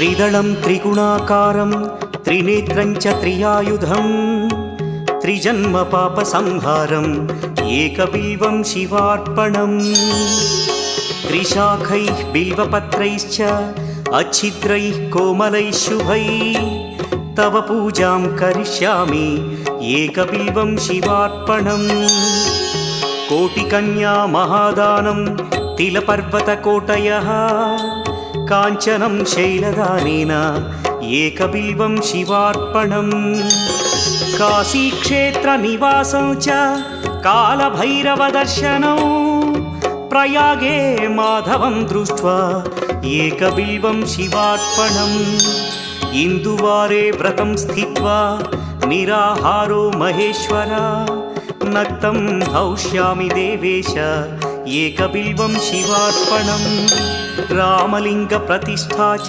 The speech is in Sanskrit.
त्रिदलं त्रिगुणाकारं त्रिनेत्रं च त्रियायुधं त्रिजन्म पापसंहारम् एकबिल्वं शिवार्पणम् त्रिशाखैः बिल्वपत्रैश्च अच्छिद्रैः कोमलैः शुभैः तव पूजां करिष्यामि एकबिल्वं शिवार्पणम् कोटिकन्या महादानं तिलपर्वतकोटयः काञ्चनं शैलदानेन एकबिल्वं शिवार्पणम् काशीक्षेत्रनिवासं च कालभैरवदर्शनौ प्रयागे माधवं दृष्ट्वा एकबिल्वं शिवार्पणम् इन्दुवारे व्रतं स्थित्वा निराहारो महेश्वर नक्तं हौष्यामि देवेश एकबिल्वं शिवार्पणम् रामलिङ्गप्रतिष्ठा च